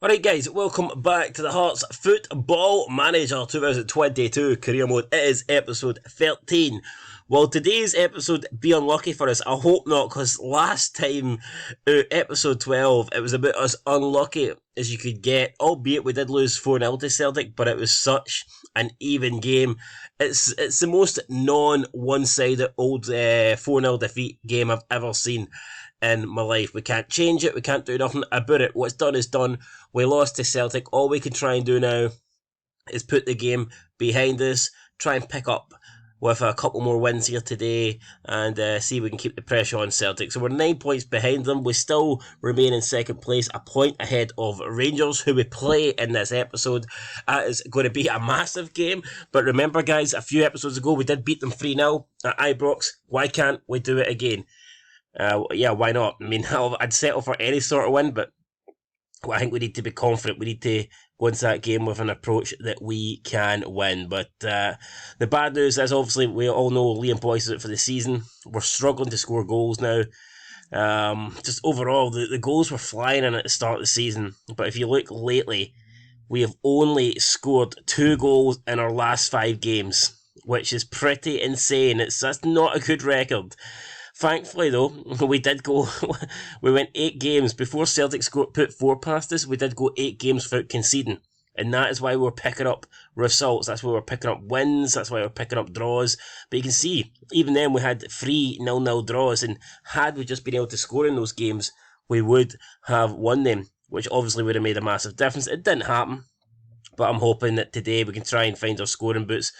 Alright guys, welcome back to the Hearts Football Manager 2022 Career Mode. It is episode 13. Will today's episode be unlucky for us? I hope not, because last time, episode 12, it was about as unlucky as you could get, albeit we did lose 4-0 to Celtic, but it was such an even game. It's the most non-one-sided old 4-0 defeat game I've ever seen in my life. We can't change it, we can't do nothing about it. What's done is done. We lost to Celtic. All we can try and do now is put the game behind us, try and pick up with a couple more wins here today, and see if we can keep the pressure on Celtic. So we're 9 points behind them. We still remain in second place, a point ahead of Rangers, who we play in this episode. That is going to be a massive game. But remember guys, a few episodes ago we did beat them 3-0 at Ibrox. Why can't we do it again? Yeah, why not? I mean, I'd settle for any sort of win, but I think we need to be confident. We need to go into that game with an approach that we can win. But the bad news is, obviously, we all know Liam Boyce is out for the season. We're struggling to score goals now. Just overall, the goals were flying in at the start of the season. But if you look lately, we have only scored 2 goals in our last 5 games, which is pretty insane. That's not a good record. Thankfully, though, we went 8 games. Before Celtic put 4 past us, we did go 8 games without conceding. And that is why we're picking up results. That's why we're picking up wins. That's why we're picking up draws. But you can see, even then, we had 3 0-0 draws. And had we just been able to score in those games, we would have won them, which obviously would have made a massive difference. It didn't happen. But I'm hoping that today we can try and find our scoring boots.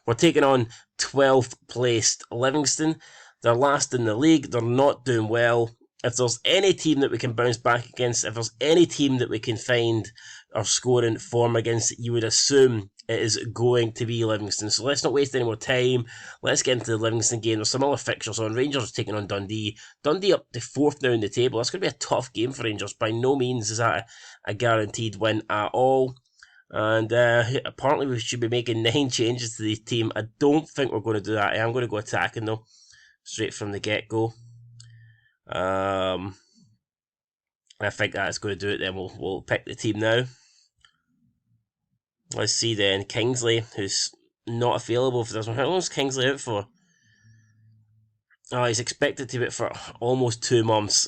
We're taking on 12th placed Livingston. They're last in the league. They're not doing well. If there's any team that we can bounce back against, if there's any team that we can find our scoring form against, you would assume it is going to be Livingston. So let's not waste any more time. Let's get into the Livingston game. There's some other fixtures on. Rangers taking on Dundee. Dundee up to 4th now in the table. That's going to be a tough game for Rangers. By no means is that a guaranteed win at all. And apparently we should be making 9 changes to the team. I don't think we're going to do that. I am going to go attacking though, straight from the get-go. I think that's going to do it then. We'll pick the team now. Let's see then. Kingsley, who's not available for this one. How long is Kingsley out for? Oh, he's expected to be out for almost 2 months.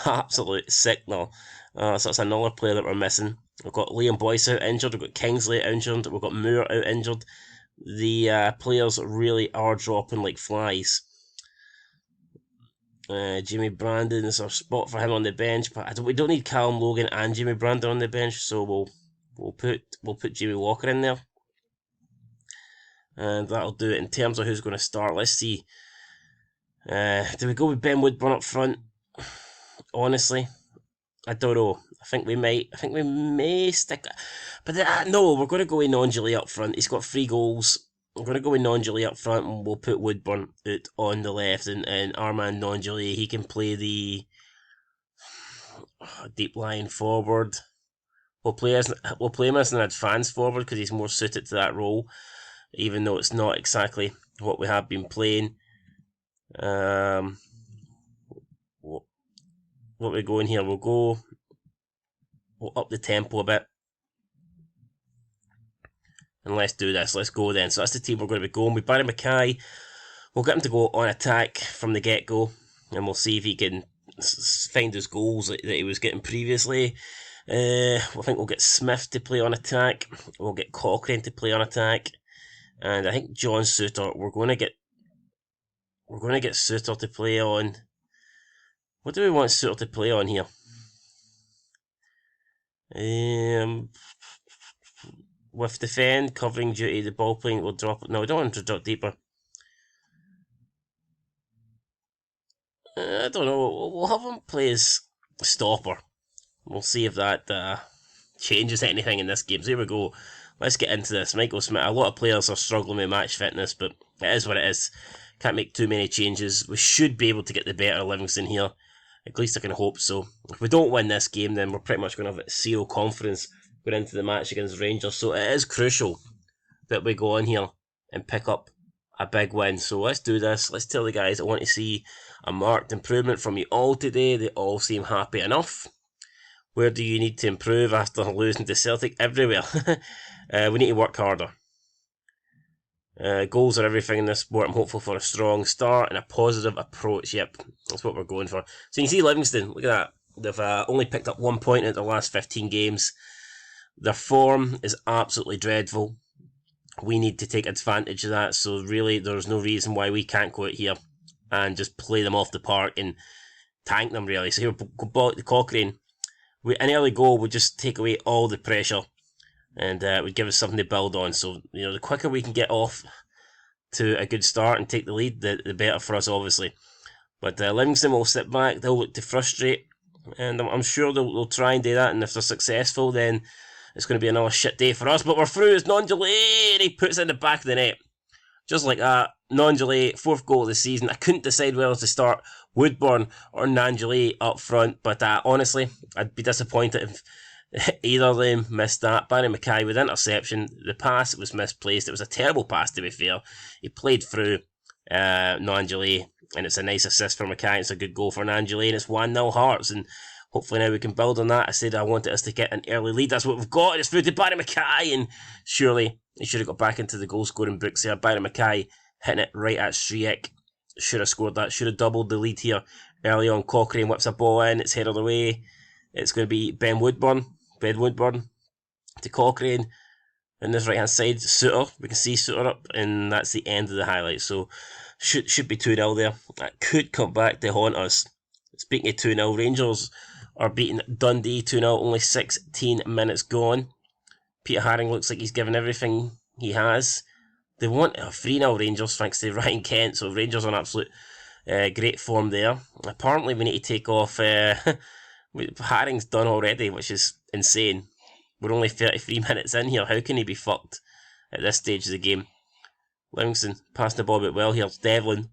Absolute signal. So that's another player that we're missing. We've got Liam Boyce out injured. We've got Kingsley out injured. We've got Moore out injured. The players really are dropping like flies. Jimmy Brandon is our spot for him on the bench, but we don't need Callum Logan and Jimmy Brandon on the bench, so we'll put Jimmy Walker in there, and that'll do it. In terms of who's going to start, let's see. Do we go with Ben Woodburn up front? Honestly, I don't know. I think we may stick, but no, we're going to go with Nonjali up front. He's got 3 goals. I'm going to go with Nonjali up front, and we'll put Woodburn out on the left, and Armand Nonjali, he can play the deep line forward. We'll play him as an advanced forward because he's more suited to that role, even though it's not exactly what we have been playing. What we're going here, we'll up the tempo a bit. And let's do this. Let's go then. So that's the team we're going to be going with. Barry Mackay, we'll get him to go on attack from the get-go. And we'll see if he can find his goals that he was getting previously. I think we'll get Smith to play on attack. We'll get Cochrane to play on attack. And I think John Suter, we're going to get Suter to play on. What do we want Suter to play on here? With defend, covering duty, the ball playing will drop. No, we don't want him to drop deeper. I don't know. We'll have him play as stopper. We'll see if that changes anything in this game. So here we go. Let's get into this. Michael Smith. A lot of players are struggling with match fitness, but it is what it is. Can't make too many changes. We should be able to get the better of Livingston here. At least I can hope so. If we don't win this game, then we're pretty much going to have 0 confidence going into the match against Rangers. So it is crucial that we go on here and pick up a big win. So let's do this. Let's tell the guys I want to see a marked improvement from you all today. They all seem happy enough. Where do you need to improve after losing to Celtic? Everywhere. We need to work harder. Goals are everything in this sport. I'm hopeful for a strong start and a positive approach. Yep, that's what we're going for. So you can see Livingston, look at that. They've only picked up 1 point in the last 15 games. Their form is absolutely dreadful. We need to take advantage of that. So really, there's no reason why we can't go out here and just play them off the park and tank them, really. So here, Cochrane. An early goal would just take away all the pressure and would give us something to build on. So, the quicker we can get off to a good start and take the lead, the better for us, obviously. But Livingston will sit back, they'll look to frustrate, and I'm sure they'll try and do that, and if they're successful, then it's going to be another shit day for us. But we're through, it's Nongelay, and he puts it in the back of the net. Just like that, Nongelay, 4th goal of the season. I couldn't decide whether to start Woodburn or Nongelay up front, but honestly, I'd be disappointed if either of them missed that. Barry Mackay with interception. The pass was misplaced. It was a terrible pass, to be fair. He played through Nongelay, and it's a nice assist for Mackay. It's a good goal for Nongelay, and it's 1-0 Hearts, and hopefully now we can build on that. I said I wanted us to get an early lead. That's what we've got. It's through to Barry Mackay, and surely he should have got back into the goal-scoring books here. Barry Mackay hitting it right at Striek. Should have scored that. Should have doubled the lead here early on. Cochrane whips a ball in. It's headed away. It's going to be Ben Woodburn to Cochrane. In this right-hand side, Suter. We can see Suter up, and that's the end of the highlights. So, should be 2-0 there. That could come back to haunt us. Speaking of 2-0, Rangers are beating Dundee 2-0, only 16 minutes gone. Peter Haring looks like he's given everything he has. They want a 3-0 Rangers thanks to Ryan Kent, so Rangers are in absolute great form there. Apparently we need to take off... Haring's done already, which is insane. We're only 33 minutes in here. How can he be fucked at this stage of the game? Livingston passing the ball a bit well here. Devlin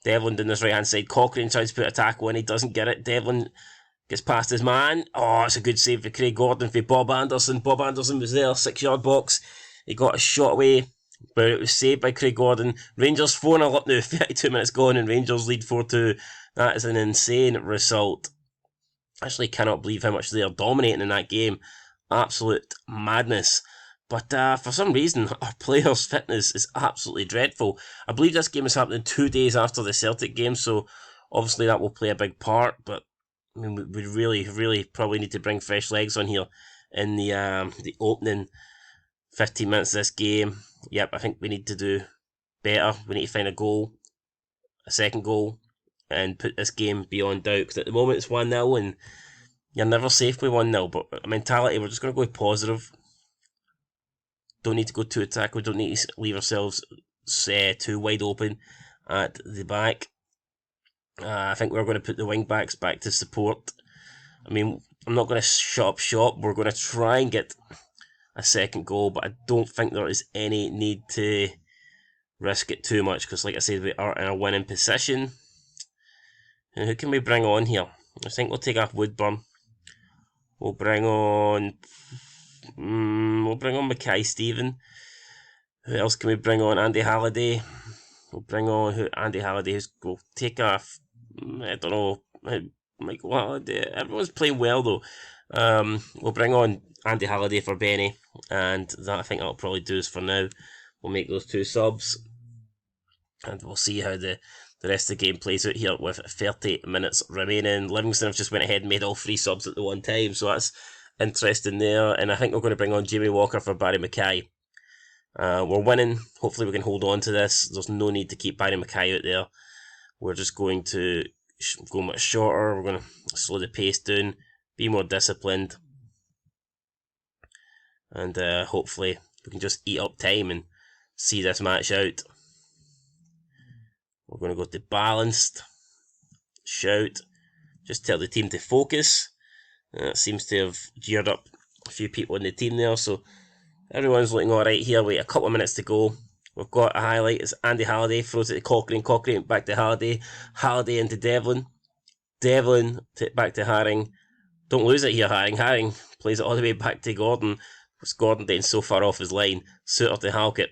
down this right hand side. Cochrane tries to put a tackle in. He doesn't get it. Devlin gets past his man. Oh, it's a good save for Craig Gordon for Bob Anderson. Bob Anderson was there, 6-yard box. He got a shot away, but it was saved by Craig Gordon. Rangers 4-0 up now. 32 minutes gone, and Rangers lead 4-2. That is an insane result. Actually cannot believe how much they are dominating in that game. Absolute madness. But for some reason, our players' fitness is absolutely dreadful. I believe this game is happening 2 days after the Celtic game, so obviously that will play a big part. But I mean, we really probably need to bring fresh legs on here in the opening 15 minutes of this game. Yep, I think we need to do better. We need to find a second goal, and put this game beyond doubt. Because at the moment it's 1-0, and you're never safe with 1-0. But mentality, we're just going to go positive. Don't need to go too attack. We don't need to leave ourselves too wide open at the back. I think we're going to put the wing backs back to support. I mean, I'm not going to shut up shop. We're going to try and get a second goal, but I don't think there is any need to risk it too much, because like I said, we are in a winning position. And who can we bring on here? I think we'll take off Woodburn. We'll bring on Mackay Stephen. Who else can we bring on? Andy Halliday. We'll bring on Andy Halliday. We'll take off, I don't know, Michael Halliday. Everyone's playing well though. We'll bring on Andy Halliday for Benny, and that I think that'll probably do us for now. We'll make those 2 subs, and we'll see how the rest of the game plays out here with 30 minutes remaining. Livingston have just went ahead and made all 3 subs at the one time, so that's interesting there. And I think we're going to bring on Jamie Walker for Barry Mackay. We're winning. Hopefully we can hold on to this. There's no need to keep Barry Mackay out there. We're just going to go much shorter. We're going to slow the pace down, be more disciplined, and hopefully we can just eat up time and see this match out. We're going to go to balanced, shout, just tell the team to focus. It seems to have geared up a few people in the team there, so everyone's looking alright here. Wait, a couple of minutes to go. We've got a highlight. It's Andy Halliday, throws it to Cochrane. Cochrane back to Halliday. Halliday into Devlin. Devlin back to Haring. Don't lose it here, Haring. Haring plays it all the way back to Gordon. What's Gordon doing so far off his line? Suter to Halkett.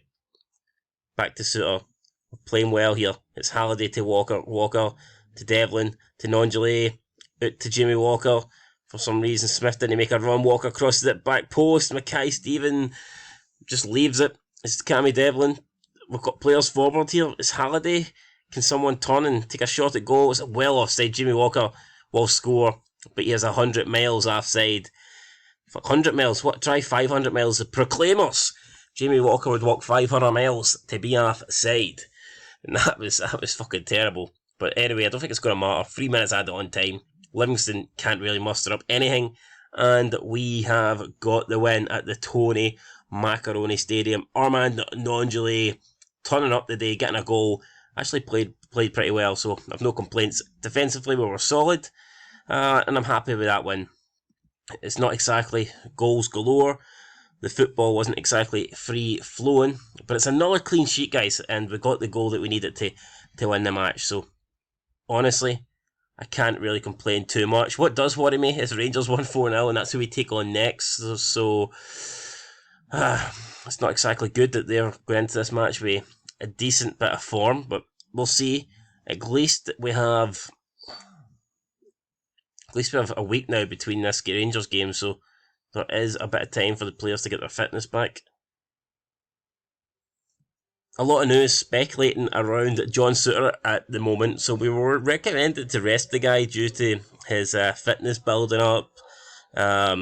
Back to Suter. We're playing well here. It's Halliday to Walker. Walker to Devlin. To Nongelay. Out to Jimmy Walker. For some reason, Smith didn't make a run, Walker crosses it back post, Mackay-Steven just leaves it. It's Cammy Devlin. We've got players forward here. It's Halliday. Can someone turn and take a shot at goal? It's well offside. Jimmy Walker will score, but he has 100 miles offside. 100 miles? What? Try 500 miles. The Proclaimers. Jamie Walker would walk 500 miles to be offside. And that was fucking terrible. But anyway, I don't think it's going to matter. 3 minutes added on time. Livingston can't really muster up anything. And we have got the win at the Tony Macaroni Stadium. Armand Nonjoli turning up the day, getting a goal. Actually played pretty well, so I've no complaints. Defensively, we were solid. And I'm happy with that win. It's not exactly goals galore. The football wasn't exactly free-flowing. But it's another clean sheet, guys. And we got the goal that we needed to win the match. So, honestly, I can't really complain too much. What does worry me is Rangers won 4-0, and that's who we take on next. So it's not exactly good that they're going into this match with a decent bit of form. But we'll see. At least we have a week now between this Rangers game, so there is a bit of time for the players to get their fitness back. A lot of news speculating around John Souttar at the moment, so we were recommended to rest the guy due to his fitness building up,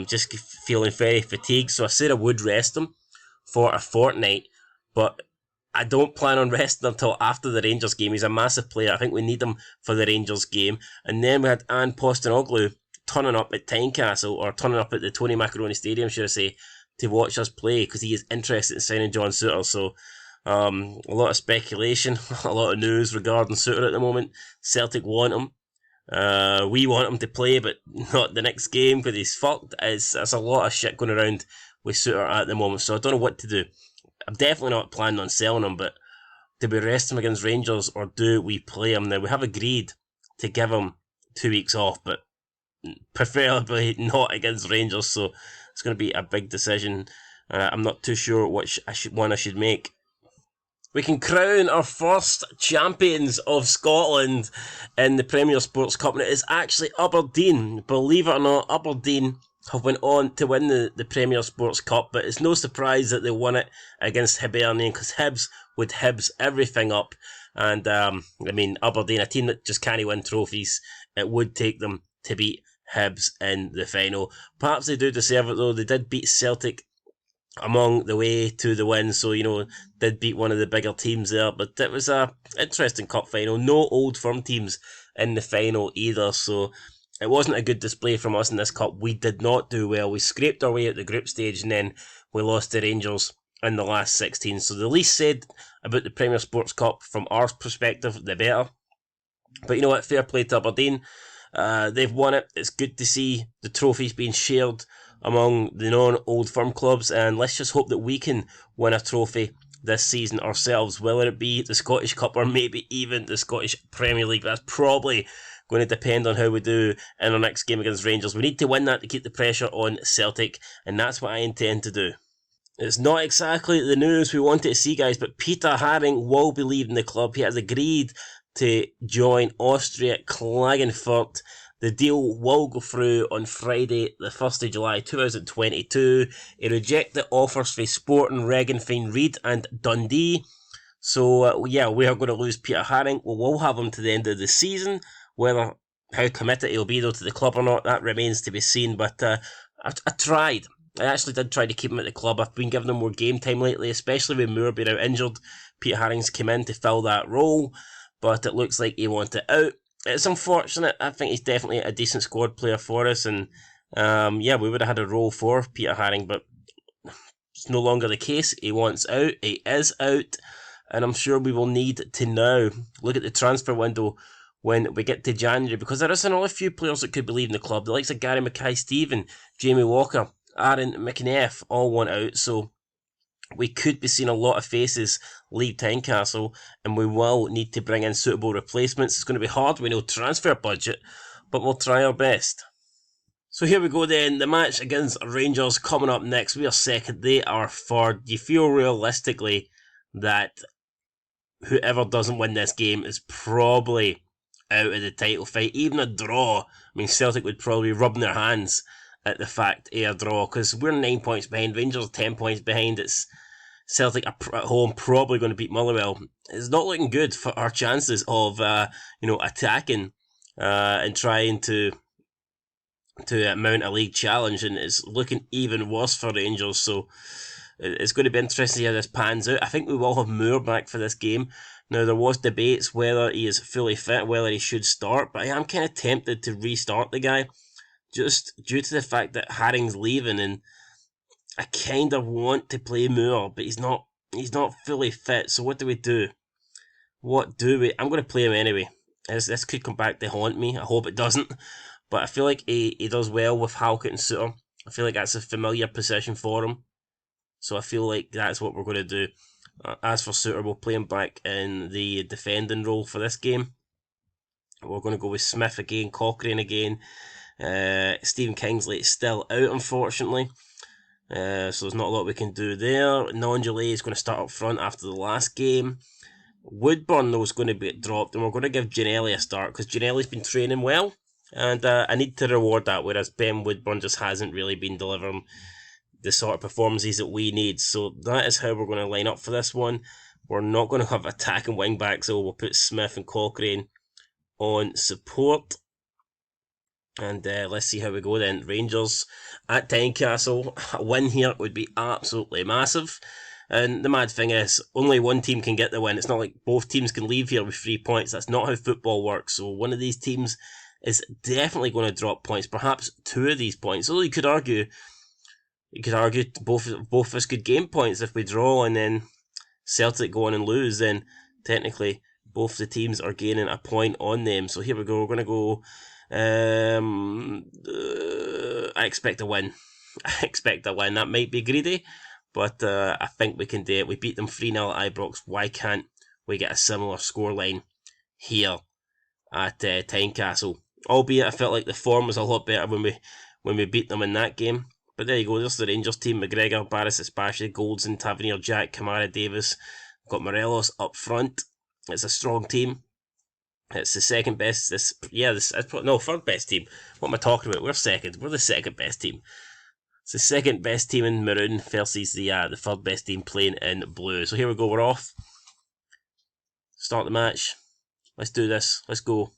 just feeling very fatigued, so I said I would rest him for a fortnight, but I don't plan on resting him until after the Rangers game. He's a massive player. I think we need him for the Rangers game. And then we had Anne Postecoglou turning up at Tynecastle, or turning up at the Tony Macaroni Stadium, should I say, to watch us play, because he is interested in signing John Souttar. So, a lot of speculation, a lot of news regarding Souttar at the moment. Celtic want him. We want him to play, but not the next game, because he's fucked. There's a lot of shit going around with Souttar at the moment, so I don't know what to do. I'm definitely not planning on selling him, but do we rest him against Rangers, or do we play him? Now, we have agreed to give him 2 weeks off, but preferably not against Rangers, so it's going to be a big decision. I'm not too sure which one I should make. We can crown our first champions of Scotland in the Premier Sports Cup, and it is actually Aberdeen. Believe it or not, Aberdeen have went on to win the Premier Sports Cup, but it's no surprise that they won it against Hibernian, because Hibs would Hibs everything up. And, Aberdeen, a team that just can't win trophies, it would take them to beat Hibs in the final. Perhaps they do deserve it, though. They did beat Celtic among the way to the win, so, did beat one of the bigger teams there, but it was a interesting cup final. No Old Firm teams in the final either, so it wasn't a good display from us in this cup. We did not do well. We scraped our way out the group stage, and then we lost to Rangers in the last 16. So the least said about the Premier Sports Cup from our perspective, the better. But you know what? Fair play to Aberdeen. They've won it. It's good to see the trophies being shared among the non-Old Firm clubs, and let's just hope that we can win a trophy this season ourselves, whether it be the Scottish Cup or maybe even the Scottish Premier League. That's probably going to depend on how we do in our next game against Rangers. We need to win that to keep the pressure on Celtic, and that's what I intend to do. It's not exactly the news we wanted to see, guys, but Peter Haring will be leaving the club. He has agreed to join Austria Klagenfurt. The deal will go through on Friday, the 1st of July 2022. He rejected offers for Sporting, Regenfine, Reid and Dundee. So, we are going to lose Peter Haring. We will have him to the end of the season. Whether how committed he'll be, though, to the club or not, that remains to be seen. But I tried. I actually did try to keep him at the club. I've been giving him more game time lately, especially with Moore being out injured. Peter Haring's come in to fill that role, but it looks like he wanted out. It's unfortunate. I think he's definitely a decent squad player for us, and we would have had a role for Peter Haring, but it's no longer the case. He wants out. He is out, and I'm sure we will need to now look at the transfer window when we get to January, because there is another few players that could be leaving the club. The likes of Gary Mackay-Steven, Jamie Walker, Aaron McNeff all want out, so we could be seeing a lot of faces leave Tynecastle, and we will need to bring in suitable replacements. It's going to be hard with no transfer budget, but we'll try our best. So here we go then, the match against Rangers coming up next. We are second, they are third. Do you feel realistically that whoever doesn't win this game is probably out of the title fight. Even a draw, I mean, Celtic would probably rub their hands at the fact of a draw, because we're 9 points behind, Rangers are 10 points behind. It's Celtic at home, probably going to beat Motherwell. It's not looking good for our chances of attacking and trying to mount a league challenge, and it's looking even worse for Rangers. So it's going to be interesting to see how this pans out. I think we will have Moore back for this game. Now, there was debates whether he is fully fit, whether he should start, but I am kind of tempted to restart the guy, just due to the fact that Haring's leaving, and I kind of want to play Moore, but he's not fully fit. So what do we do? I'm going to play him anyway. This could come back to haunt me. I hope it doesn't. But I feel like he does well with Halkett and Suter. I feel like that's a familiar position for him. So I feel like that's what we're going to do. As for Suter, we'll play him back in the defending role for this game. We're going to go with Smith again, Cochrane again. Stephen Kingsley is still out, unfortunately. So there's not a lot we can do there. Nongelay is going to start up front after the last game. Woodburn, though, is going to be dropped, and we're going to give Ginnelly a start, because Ginnelly's been training well. And I need to reward that, whereas Ben Woodburn just hasn't really been delivering the sort of performances that we need. So that is how we're going to line up for this one. We're not going to have attacking wing backs, so we'll put Smith and Cochrane on support. And let's see how we go then. Rangers at Tynecastle. A win here would be absolutely massive. And the mad thing is, only one team can get the win. It's not like both teams can leave here with 3 points. That's not how football works. So one of these teams is definitely going to drop points. Perhaps 2 of these points. Although you could argue both of us could gain points if we draw, and then Celtic go on and lose. Then technically both the teams are gaining a point on them. So here we go. We're going to go. I expect a win. That might be greedy, but I think we can do it. We beat them 3-0 at Ibrox. Why can't we get a similar scoreline here at Tynecastle? Albeit I felt like the form was a lot better when we beat them in that game. But there you go, there's the Rangers team. McGregor, Barris, Espashy, Goldson, Tavernier, Jack, Kamara, Davis. Got Morelos up front. It's a strong team. It's the second best. Third best team. What am I talking about? We're second. We're the second best team. It's the second best team in maroon versus the third best team playing in blue. So here we go. We're off. Start the match. Let's do this. Let's go.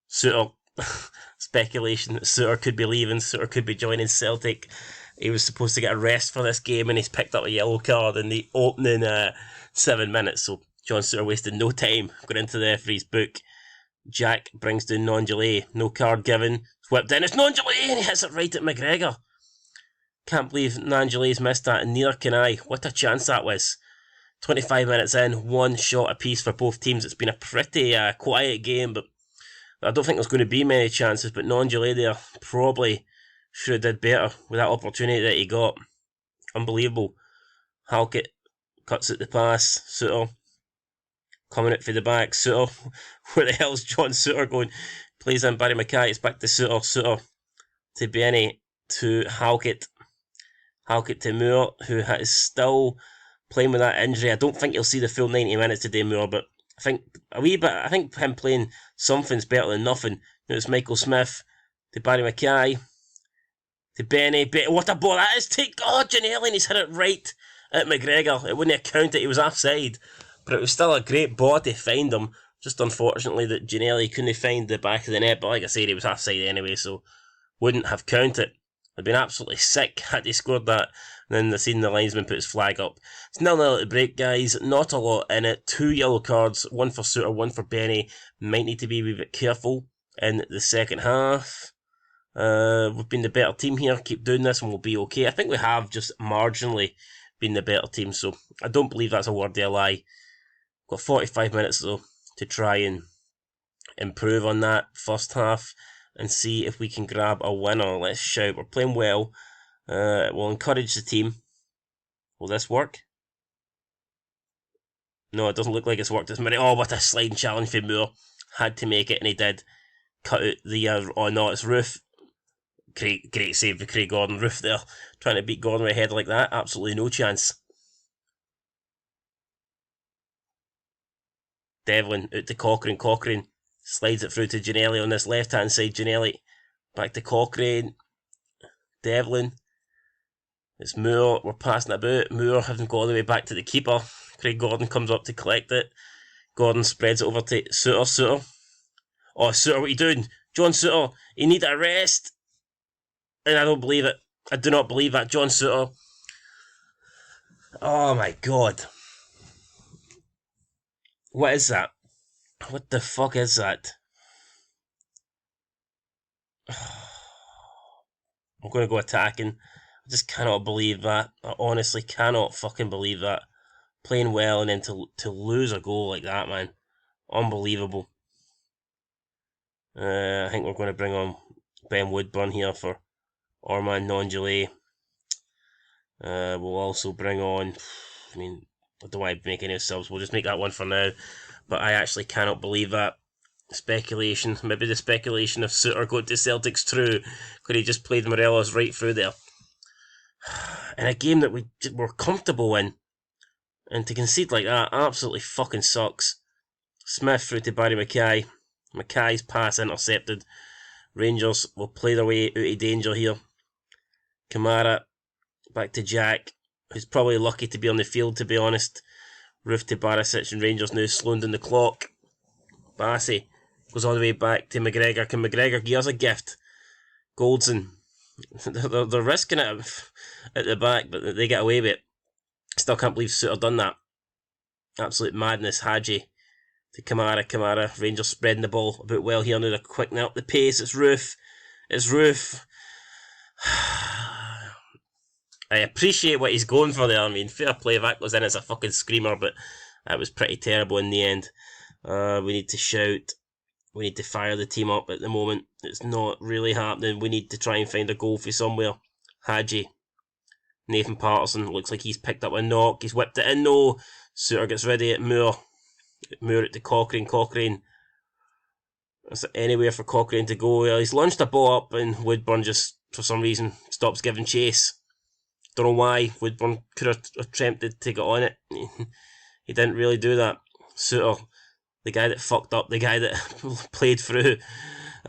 Suter. Speculation that Suter could be leaving. Suter could be joining Celtic. He was supposed to get a rest for this game, and he's picked up a yellow card in the opening 7 minutes. So John Suter wasted no time going into the referee's book. Jack brings down Nongelay. No card given. Whipped in. It's Nongelay, and he hits it right at McGregor. Can't believe Nongelay's missed that, and neither can I. What a chance that was. 25 minutes in, 1 shot apiece for both teams. It's been a pretty quiet game, but I don't think there's going to be many chances. But Nongelay there probably should have did better with that opportunity that he got. Unbelievable. Halkett cuts at the pass. Suter coming out for the back. Suter, where the hell's John Suter going? Plays in Barry Mackay. It's back to Suter. Suter to Benny to Halkett. Halkett to Moore, who is still playing with that injury. I don't think he'll see the full 90 minutes today, Moore, but I think him playing something's better than nothing. It's Michael Smith to Barry Mackay to Benny. What a ball that is! Take Ginnelly, and he's hit it right at McGregor. It wouldn't have counted. He was offside, but it was still a great ball to find him. Just unfortunately that Ginnelly couldn't find the back of the net. But like I said, he was offside anyway, so wouldn't have counted. I'd been absolutely sick had he scored that. And then the linesman put his flag up. It's 0-0 at the break, guys. Not a lot in it. 2 yellow cards. 1 for Suter, 1 for Benny. Might need to be a wee bit careful in the second half. We've been the better team here. Keep doing this and we'll be okay. I think we have just marginally been the better team. So I don't believe that's a word of a lie. Got 45 minutes though to try and improve on that first half and see if we can grab a winner. Let's shout. We're playing well. We'll encourage the team. Will this work? No, it doesn't look like it's worked this minute. Oh, what a sliding challenge for Moore. Had to make it, and he did. Cut out the... oh, no, it's Roof. Great save for Craig Gordon. Roof there. Trying to beat Gordon with a head like that. Absolutely no chance. Devlin out to Cochrane. Cochrane slides it through to Ginnelly on this left-hand side. Ginnelly back to Cochrane. Devlin. It's Moore. We're passing it about. Moore hasn't got all the way back to the keeper. Craig Gordon comes up to collect it. Gordon spreads it over to Suter. Suter. Oh, Suter, what are you doing? John Suter, you need a rest. And I don't believe it. I do not believe that. John Suter. Oh my god. What is that? What the fuck is that? I'm going to go attacking. I just cannot believe that. I honestly cannot fucking believe that. Playing well and then to lose a goal like that, man. Unbelievable. I think we're going to bring on Ben Woodburn here for Orman Nongelay. We'll also bring on... I mean, I don't want to make any subs. We'll just make that one for now. But I actually cannot believe that. Speculation. Maybe the speculation of Suter going to Celtic's true. Could he just played Morelos right through there? In a game that we were comfortable in. And to concede like that absolutely fucking sucks. Smith through to Barry Mackay. Mackay's pass intercepted. Rangers will play their way out of danger here. Kamara back to Jack, who's probably lucky to be on the field, to be honest. Roof to Barisic, and Rangers now slowing down the clock. Bassey goes all the way back to McGregor. Can McGregor give us a gift? Goldson. They're risking it at the back, but they get away with it. Still can't believe Suter done that. Absolute madness. Hadji to Kamara. Kamara. Rangers spreading the ball about well here. Now they're quickening up the pace. It's Roof. It's Roof. I appreciate what he's going for there. I mean, fair play. That goes in as a fucking screamer, but that was pretty terrible in the end. We need to shout. We need to fire the team up at the moment. It's not really happening. We need to try and find a goal for somewhere. Hadji. Nathan Patterson looks like he's picked up a knock. He's whipped it in. No. Suter gets ready at Moore. Moore at the Cochrane. Cochrane. Is there anywhere for Cochrane to go? Well, he's launched a ball up and Woodburn just, for some reason, stops giving chase. Don't know why. Woodburn could have attempted to get on it. He didn't really do that. Suter, the guy that fucked up, the guy that played through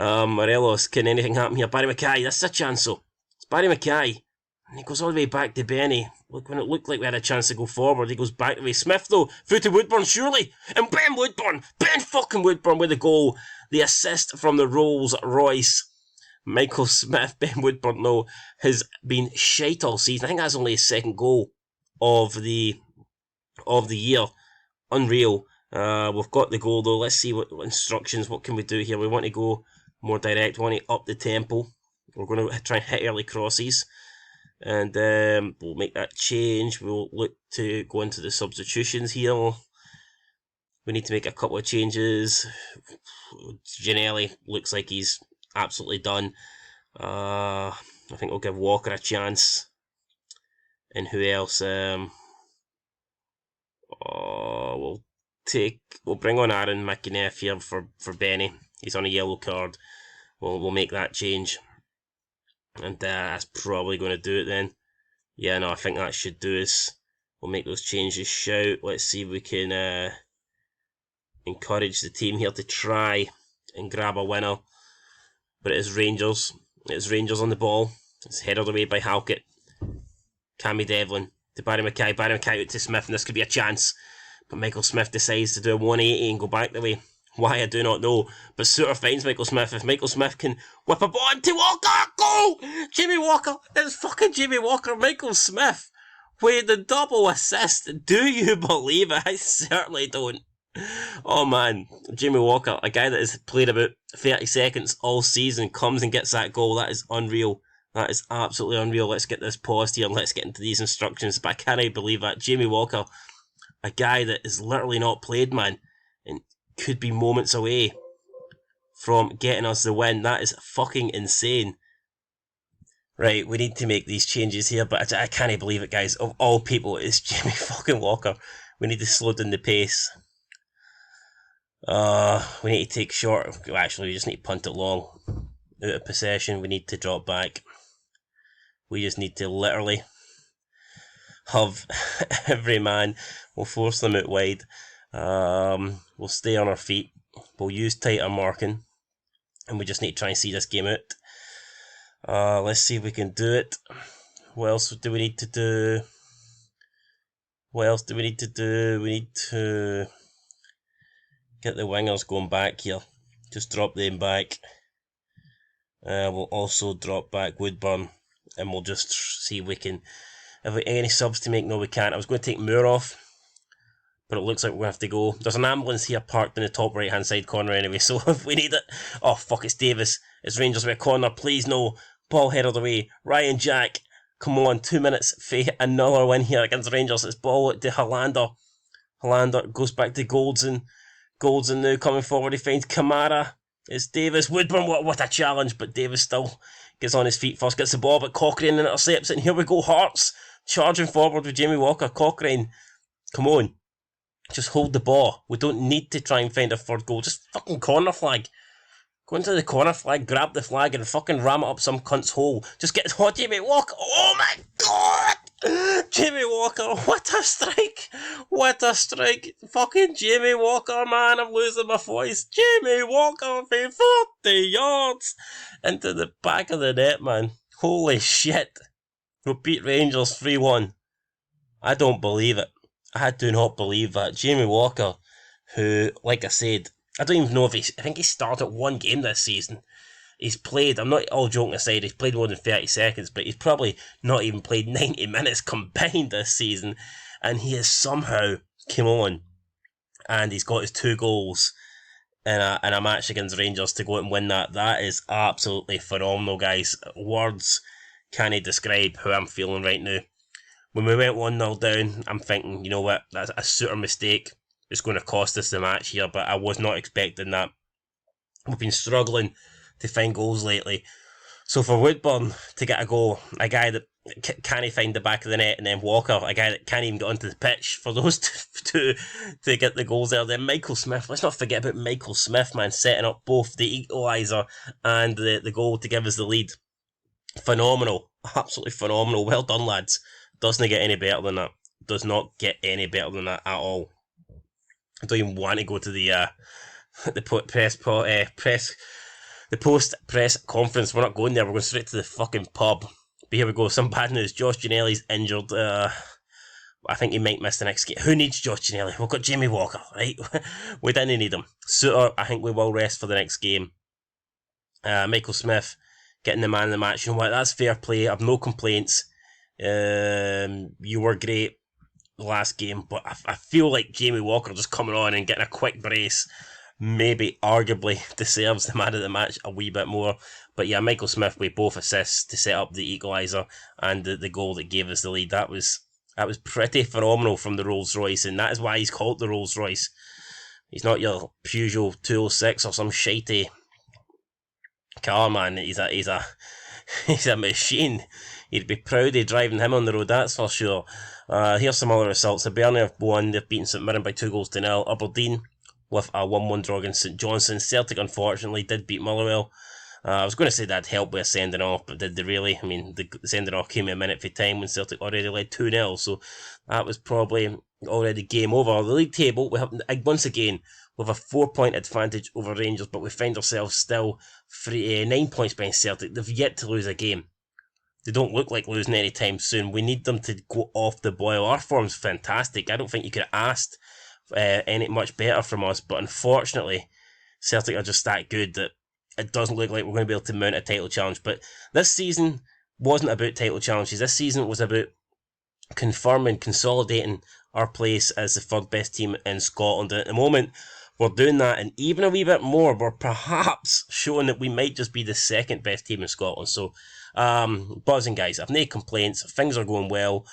Morelos. Can anything happen here? Barry Mackay, that's a chance though. It's Barry Mackay. And he goes all the way back to Benny. Look, when it looked like we had a chance to go forward, he goes back to Smith though. Through to Woodburn, surely. And Ben Woodburn. Ben fucking Woodburn with the goal. The assist from the Rolls Royce. Michael Smith, Ben Woodburn, though, has been shite all season. I think that's only his second goal of the year. Unreal. We've got the goal though. Let's see what instructions. What can we do here? We want to go more direct. We want to up the tempo. We're going to try and hit early crosses. And we'll make that change. We'll look to go into the substitutions here. We need to make a couple of changes. Ginnelly looks like he's absolutely done. I think we'll give Walker a chance. And who else? We'll bring on Aaron McInnes here for Benny. He's on a yellow card. We'll make that change. And that's probably going to do it then. Yeah, no, I think that should do us. We'll make those changes. Shout. Let's see if we can encourage the team here to try and grab a winner. But it is Rangers. It's Rangers on the ball. It's headed away by Halkett. Cammy Devlin to Barry Mackay. Barry Mackay out to Smith, and this could be a chance. But Michael Smith decides to do a 180 and go back the way. Why, I do not know. But Suter finds Michael Smith. If Michael Smith can whip a ball into Walker, go! Jimmy Walker. It's fucking Jimmy Walker. Michael Smith with the double assist. Do you believe it? I certainly don't. Oh man, Jimmy Walker, a guy that has played about 30 seconds all season, comes and gets that goal. That is unreal. That is absolutely unreal. Let's get this paused here and let's get into these instructions. But I can't believe that. Jimmy Walker, a guy that is literally not played, man, and could be moments away from getting us the win. That is fucking insane. Right, we need to make these changes here, but I can't believe it, guys. Of all people, it's Jimmy fucking Walker. We need to slow down the pace. We need to take short. Actually, we just need to punt it long. Out of possession, we need to drop back. We just need to literally have every man. We'll force them out wide. We'll stay on our feet. We'll use tighter marking. And we just need to try and see this game out. Let's see if we can do it. What else do we need to do? We need to get the wingers going back here. Just drop them back. We'll also drop back Woodburn. And we'll just see if we can... Have we any subs to make? No, we can't. I was going to take Moore off. But it looks like we're going to have to go. There's an ambulance here parked in the top right hand side corner anyway. So if we need it... Oh, fuck, it's Davis. It's Rangers with a corner. Please no. Ball headed away. Ryan Jack. Come on, 2 minutes for another win here against Rangers. It's ball to Hollander. Hollander goes back to Goldson. Goldson now coming forward. He finds Kamara. It's Davis. Woodburn, what a challenge. But Davis still gets on his feet first. Gets the ball, but Cochrane intercepts it. And here we go, Hearts. Charging forward with Jamie Walker. Cochrane, come on. Just hold the ball. We don't need to try and find a third goal. Just fucking corner flag. Go into the corner flag, grab the flag and fucking ram it up some cunt's hole. Just get Jamie Walker. Oh my god! Jamie Walker, what a strike! What a strike! Fucking Jamie Walker, man, I'm losing my voice. Jamie Walker for 40 yards into the back of the net, man. Holy shit. We'll beat Rangers 3-1. I don't believe it. I do not believe that. Jamie Walker, who, like I said, I don't even know if I think he started one game this season. He's played, I'm not all joking aside, he's played more than 30 seconds, but he's probably not even played 90 minutes combined this season. And he has somehow come on and he's got his 2 goals in a match against Rangers to go out and win that. That is absolutely phenomenal, guys. Words can't describe how I'm feeling right now. When we went 1-0 down, I'm thinking, you know what, that's a super mistake. It's going to cost us the match here, but I was not expecting that. We've been struggling to find goals lately. So for Woodburn to get a goal, a guy that can't find the back of the net, and then Walker, a guy that can't even get onto the pitch, for those two to get the goals there. Then Michael Smith, let's not forget about Michael Smith, man, setting up both the equaliser and the goal to give us the lead. Phenomenal. Absolutely phenomenal. Well done, lads. Doesn't get any better than that. Does not get any better than that at all. I don't even want to go to the post press conference. We're not going there. We're going straight to the fucking pub. But here we go. Some bad news. Josh Ginnelly's injured. I think he might miss the next game. Who needs Josh Ginnelly? We've got Jamie Walker, right? We didn't need him. Suter, I think we will rest for the next game. Michael Smith getting the man of the match. You know what? That's fair play. I've no complaints. You were great last game, but I feel like Jamie Walker just coming on and getting a quick brace maybe arguably deserves the man of the match a wee bit more. But yeah, Michael Smith with both assists to set up the equaliser and the goal that gave us the lead. That was pretty phenomenal from the Rolls Royce, and that is why he's called the Rolls Royce. He's not your Peugeot 206 or some shitey car, man. He's a machine. You'd be proud of driving him on the road, that's for sure. Here's some other results. Hibernia have won. They've beaten St Mirren by 2-0. Aberdeen with a 1-1 draw against St Johnstone. Celtic, unfortunately, did beat Motherwell. I was going to say that'd help with a sending off, but did they really? I mean, the sending off came a minute for time when Celtic already led 2-0, so that was probably already game over. The league table, we have once again with a 4-point advantage over Rangers, but we find ourselves still 9 points behind Celtic. They've yet to lose a game. They don't look like losing any time soon. We need them to go off the boil. Our form's fantastic. I don't think you could have asked any much better from us, but unfortunately, Celtic are just that good that it doesn't look like we're going to be able to mount a title challenge. But this season wasn't about title challenges. This season was about confirming, consolidating our place as the third best team in Scotland. And at the moment, we're doing that, and even a wee bit more. We're perhaps showing that we might just be the second best team in Scotland. So, buzzing, guys. I've no complaints. Things are going well.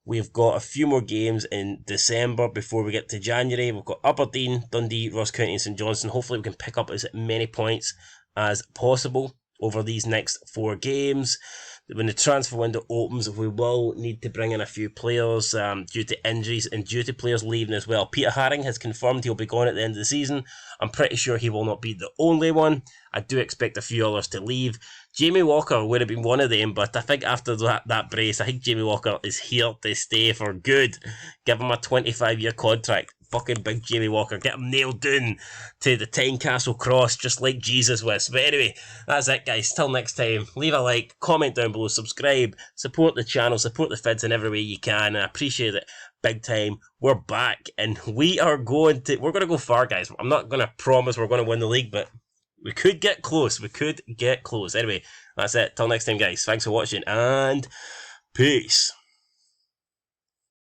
We've got a few more games in December before we get to January. We've got Aberdeen, Dundee, Ross County and St Johnstone. Hopefully we can pick up as many points as possible over these next 4 games. When the transfer window opens, we will need to bring in a few players due to injuries and due to players leaving as well. Peter Haring has confirmed he'll be gone at the end of the season. I'm pretty sure he will not be the only one. I do expect a few others to leave. Jamie Walker would have been one of them, but I think after that brace, I think Jamie Walker is here to stay for good. Give him a 25-year contract. fucking big Jamie Walker. Get him nailed down to the Tynecastle cross, just like Jesus was. But anyway, that's it, guys. Till next time, leave a like, comment down below, subscribe, support the channel, support the Fids in every way you can, and I appreciate it big time. We're back, and we're going to go far, guys. I'm not going to promise we're going to win the league, but we could get close. Anyway, that's it. Till next time, guys. Thanks for watching, and peace.